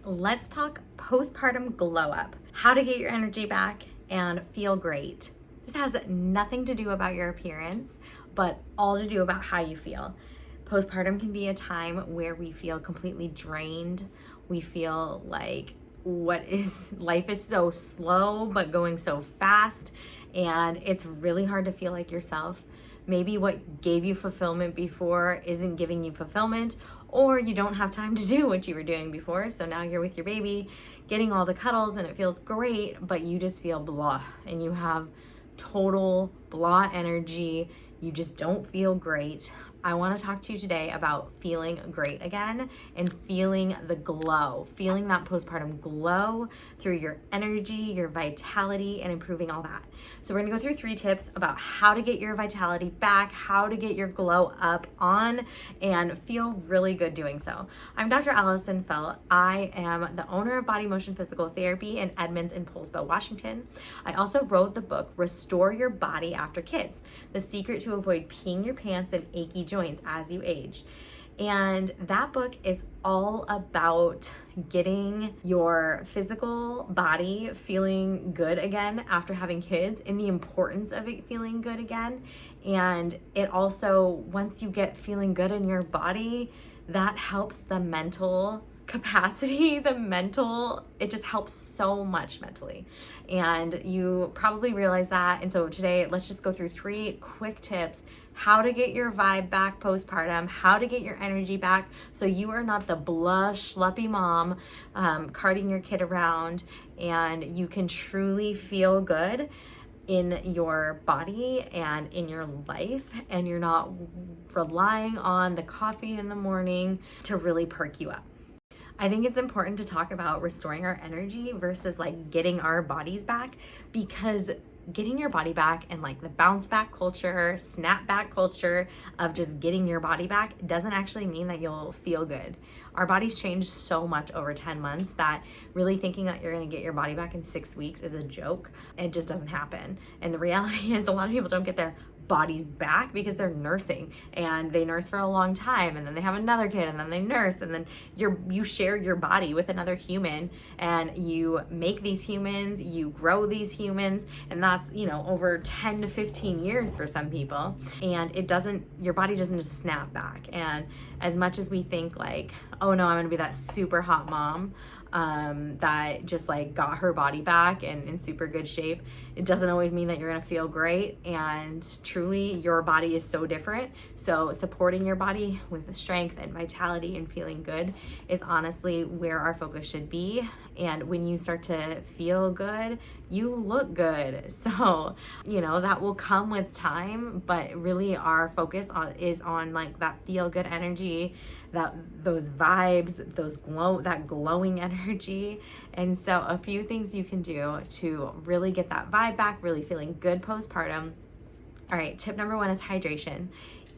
let's talk postpartum glow up. How to get your energy back and feel great. This has nothing to do about your appearance, but all to do about how you feel. Postpartum can be a time where we feel completely drained. We feel like life is so slow but going so fast, and it's really hard to feel like yourself. Maybe what gave you fulfillment before isn't giving you fulfillment, or you don't have time to do what you were doing before. So now you're with your baby, getting all the cuddles, and it feels great, but you just feel blah, and you have total blah energy. You just don't feel great. I want to talk to you today about feeling great again and feeling the glow, feeling that postpartum glow through your energy, your vitality, and improving all that. So we're going to go through 3 tips about how to get your vitality back, how to get your glow up on, and feel really good doing so. I'm Dr. Allison Felt. I am the owner of Body Motion Physical Therapy in Edmonds and Poulsbo, Washington. I also wrote the book, Restore Your Body After Kids, The Secret to Avoid Peeing Your Pants and Achy Joints as You Age. And that book is all about getting your physical body feeling good again after having kids, and the importance of it feeling good again. And it also, once you get feeling good in your body, that helps the mental capacity, it just helps so much mentally. And you probably realize that. And so today, let's just go through 3 quick tips: how to get your vibe back postpartum, how to get your energy back so you are not the blah, schleppy mom carting your kid around, and you can truly feel good in your body and in your life, and you're not relying on the coffee in the morning to really perk you up. I think it's important to talk about restoring our energy versus like getting our bodies back, because getting your body back and like the bounce back culture, snap back culture of just getting your body back doesn't actually mean that you'll feel good. Our bodies change so much over 10 months that really thinking that you're going to get your body back in 6 weeks is a joke. It just doesn't happen. And the reality is a lot of people don't get their bodies back because they're nursing, and they nurse for a long time, and then they have another kid, and then they nurse, and then you share your body with another human, and you make these humans, you grow these humans, and that's, over 10 to 15 years for some people. And your body doesn't just snap back. And as much as we think like, oh no, I'm gonna be that super hot mom that just like got her body back and in super good shape, it doesn't always mean that you're gonna feel great. And truly, your body is so different. So supporting your body with strength and vitality and feeling good is honestly where our focus should be. And when you start to feel good, you look good. So, that will come with time, but really our focus is on like that feel good energy, those vibes, that glowing energy. And so a few things you can do to really get that vibe back, really feeling good postpartum. All right, tip number 1 is hydration.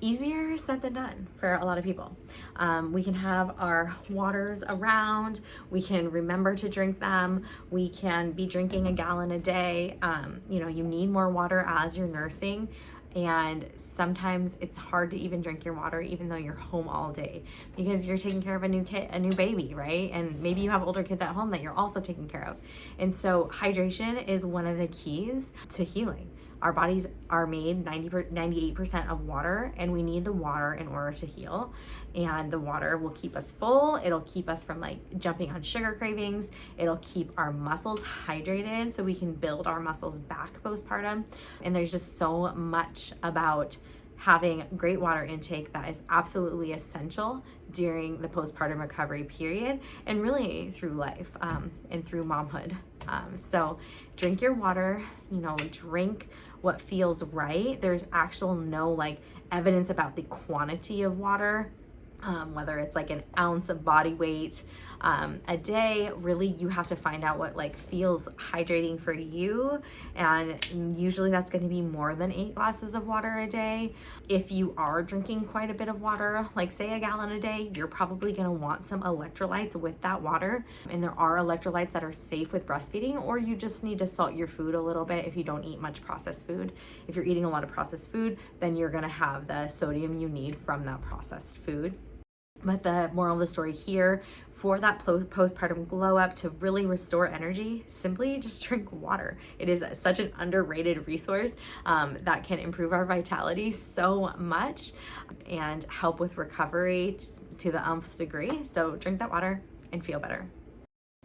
Easier said than done for a lot of people. We can have our waters around. We can remember to drink them. We can be drinking a gallon a day. You need more water as you're nursing. And sometimes it's hard to even drink your water even though you're home all day, because you're taking care of a new baby, right? And maybe you have older kids at home that you're also taking care of. And so hydration is one of the keys to healing. Our bodies are made 98% of water, and we need the water in order to heal. And the water will keep us full. It'll keep us from like jumping on sugar cravings. It'll keep our muscles hydrated so we can build our muscles back postpartum. And there's just so much about having great water intake that is absolutely essential during the postpartum recovery period, and really through life and through momhood. So drink your water, drink what feels right. There's no like evidence about the quantity of water, whether it's like an ounce of body weight a day. Really, you have to find out what like feels hydrating for you, and usually that's going to be more than 8 glasses of water a day. If you are drinking quite a bit of water, like say a gallon a day, you're probably going to want some electrolytes with that water. And there are electrolytes that are safe with breastfeeding, or you just need to salt your food a little bit if you don't eat much processed food. If you're eating a lot of processed food, then you're going to have the sodium you need from that processed food. But the moral of the story here, for that postpartum glow up, to really restore energy, simply just drink water. It is such an underrated resource that can improve our vitality so much and help with recovery to the nth degree. So drink that water and feel better.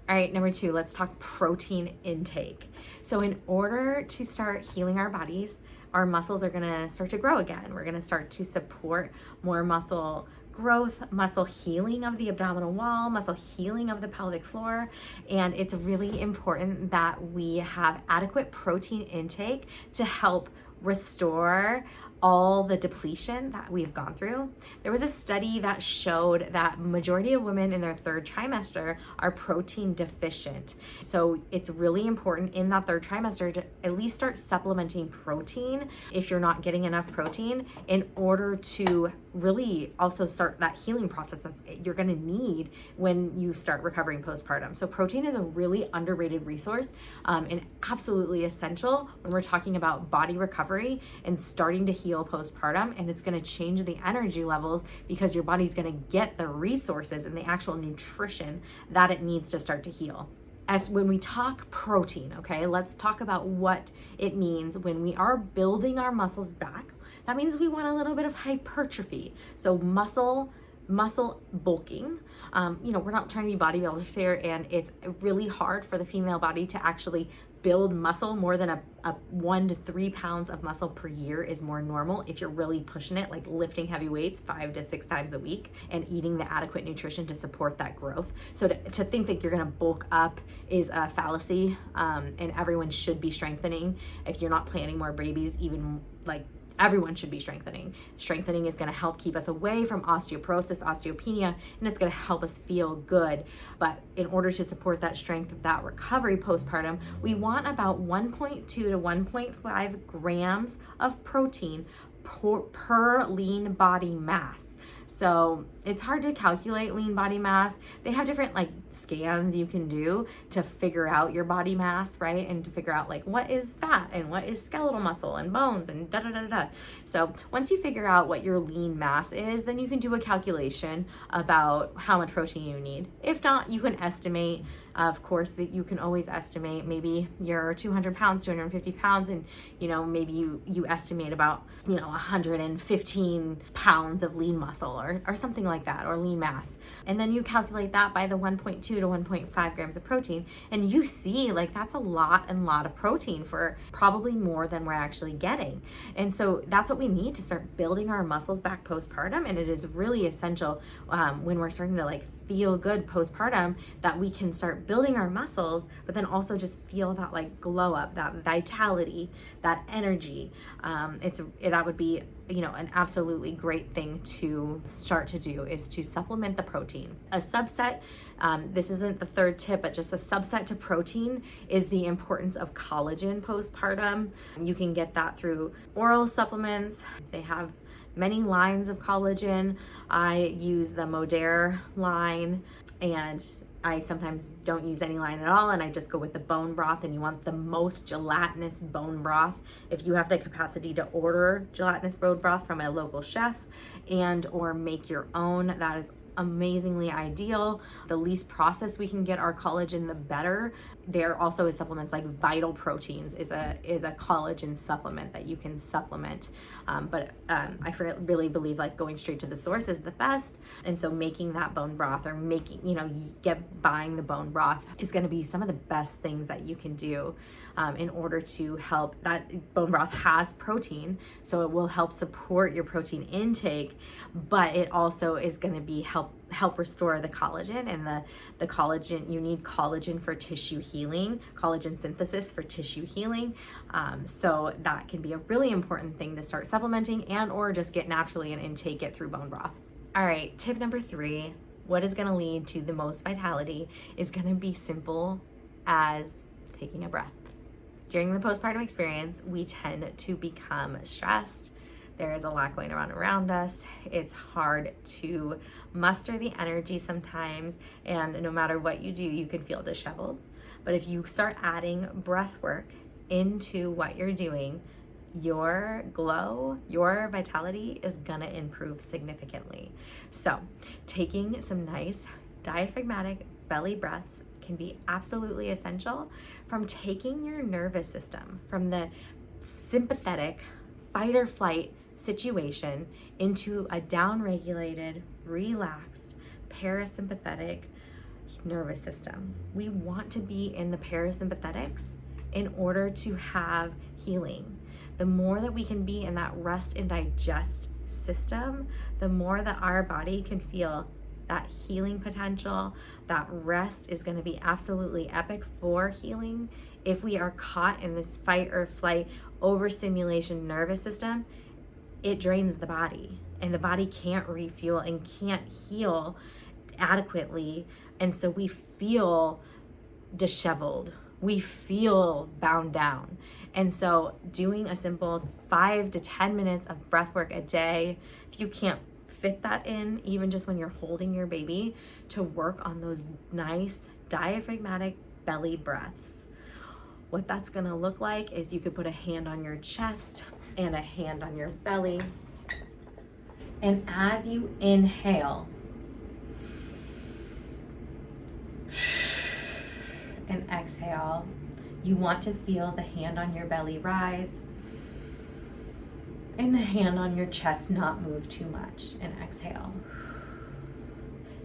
All right, number 2, let's talk protein intake. So in order to start healing our bodies, our muscles are gonna start to grow again. We're gonna start to support more muscle growth, muscle healing of the abdominal wall, muscle healing of the pelvic floor. And it's really important that we have adequate protein intake to help restore all the depletion that we've gone through. There was a study that showed that majority of women in their 3rd trimester are protein deficient. So it's really important in that 3rd trimester to at least start supplementing protein if you're not getting enough protein, in order to really also start that healing process that you're going to need when you start recovering postpartum. So protein is a really underrated resource and absolutely essential when we're talking about body recovery and starting to heal postpartum. And it's going to change the energy levels because your body's going to get the resources and the actual nutrition that it needs to start to heal. As when we talk protein, okay, let's talk about what it means when we are building our muscles back. That means we want a little bit of hypertrophy. So muscle bulking. We're not trying to be bodybuilders here, and it's really hard for the female body to actually build muscle. More than a 1 to 3 pounds of muscle per year is more normal if you're really pushing it, like lifting heavy weights 5 to 6 times a week and eating the adequate nutrition to support that growth. So to think that you're gonna bulk up is a fallacy, and everyone should be strengthening. If you're not planning more babies, even like everyone should be strengthening. Strengthening is going to help keep us away from osteoporosis, osteopenia, and it's going to help us feel good. But in order to support that strength of that recovery postpartum, we want about 1.2 to 1.5 grams of protein per lean body mass. So it's hard to calculate lean body mass. They have different like scans you can do to figure out your body mass, right? And to figure out like what is fat and what is skeletal muscle and bones and da da da da. So once you figure out what your lean mass is, then you can do a calculation about how much protein you need. If not, you can estimate. Of course, that you can always estimate. Maybe you're 200 pounds, 250 pounds, and maybe you estimate about 115 pounds of lean muscle or something like that, or lean mass. And then you calculate that by the 1.2 to 1.5 grams of protein, and you see like that's a lot of protein for probably more than we're actually getting. And so that's what we need to start building our muscles back postpartum. And it is really essential when we're starting to like feel good postpartum, that we can start building our muscles, but then also just feel that like glow up, that vitality, that energy. That would be an absolutely great thing to start to do, is to supplement the protein. A subset, this isn't the 3rd tip, but just a subset to protein is the importance of collagen postpartum. You can get that through oral supplements. They have many lines of collagen. I use the Modere line, and I sometimes don't use any line at all, and I just go with the bone broth. And you want the most gelatinous bone broth. If you have the capacity to order gelatinous bone broth from a local chef and or make your own, that is amazingly ideal. The least processed we can get our collagen, the better. There also is supplements like Vital Proteins is a collagen supplement that you can supplement. But I really believe like going straight to the source is the best. And so making that bone broth, or buying the bone broth, is going to be some of the best things that you can do in order to help. That bone broth has protein, so it will help support your protein intake, but it also is going to be help restore the collagen. And the collagen, you need collagen for tissue healing, collagen synthesis for tissue healing. So that can be a really important thing to start supplementing and or just get naturally and intake it through bone broth. All right, tip number 3, what is going to lead to the most vitality is going to be simple as taking a breath. During the postpartum experience, we tend to become stressed. There is a lot going on around us. It's hard to muster the energy sometimes, and no matter what you do, you can feel disheveled. But if you start adding breath work into what you're doing, your glow, your vitality is gonna improve significantly. So taking some nice diaphragmatic belly breaths can be absolutely essential from taking your nervous system from the sympathetic fight or flight situation into a downregulated, relaxed, parasympathetic nervous system. We want to be in the parasympathetics in order to have healing. The more that we can be in that rest and digest system, the more that our body can feel that healing potential. That rest is going to be absolutely epic for healing. If we are caught in this fight or flight overstimulation nervous system, it drains the body, and the body can't refuel and can't heal adequately. And so we feel disheveled, we feel bound down. And so doing a simple 5 to 10 minutes of breath work a day, if you can't fit that in, even just when you're holding your baby, to work on those nice diaphragmatic belly breaths. What that's gonna look like is you could put a hand on your chest and a hand on your belly. And as you inhale and exhale, you want to feel the hand on your belly rise and the hand on your chest not move too much, and exhale.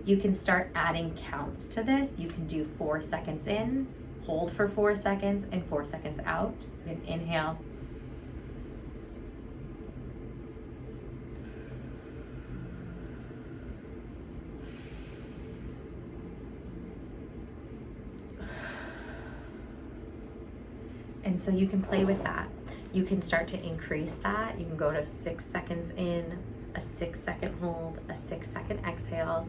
You can start adding counts to this. You can do 4 seconds in, hold for 4 seconds, and 4 seconds out. You can inhale, and so you can play with that. You can start to increase that. You can go to 6 seconds in, a 6-second hold, a 6-second exhale,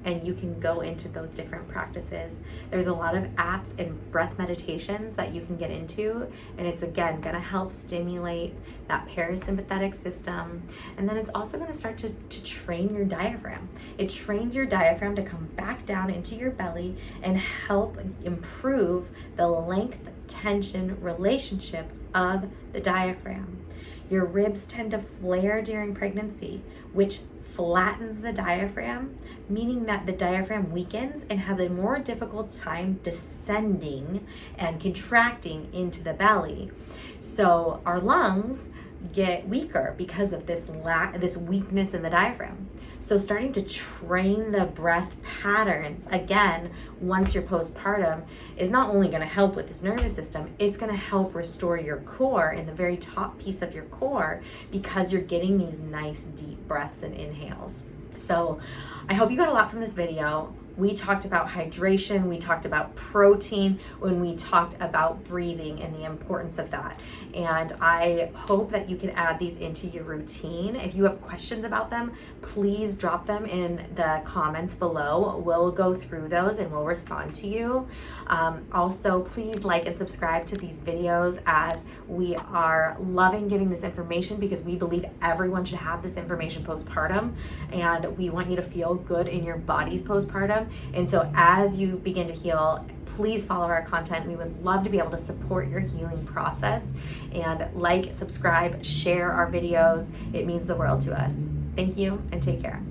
and you can go into those different practices. There's a lot of apps and breath meditations that you can get into, and it's again gonna help stimulate that parasympathetic system. And then it's also gonna start to train your diaphragm. It trains your diaphragm to come back down into your belly and help improve the length tension relationship of the diaphragm. Your ribs tend to flare during pregnancy, which flattens the diaphragm, meaning that the diaphragm weakens and has a more difficult time descending and contracting into the belly. So our lungs get weaker because of this weakness in the diaphragm. So starting to train the breath patterns again once you're postpartum is not only going to help with this nervous system, it's going to help restore your core in the very top piece of your core, because you're getting these nice deep breaths and inhales. So I hope you got a lot from this video. We talked about hydration, we talked about protein, when we talked about breathing and the importance of that. And I hope that you can add these into your routine. If you have questions about them, please drop them in the comments below. We'll go through those and we'll respond to you. Also, please like and subscribe to these videos, as we are loving giving this information because we believe everyone should have this information postpartum, and we want you to feel good in your bodies postpartum. And so as you begin to heal, please follow our content. We would love to be able to support your healing process. And like, subscribe, share our videos. It means the world to us. Thank you and take care.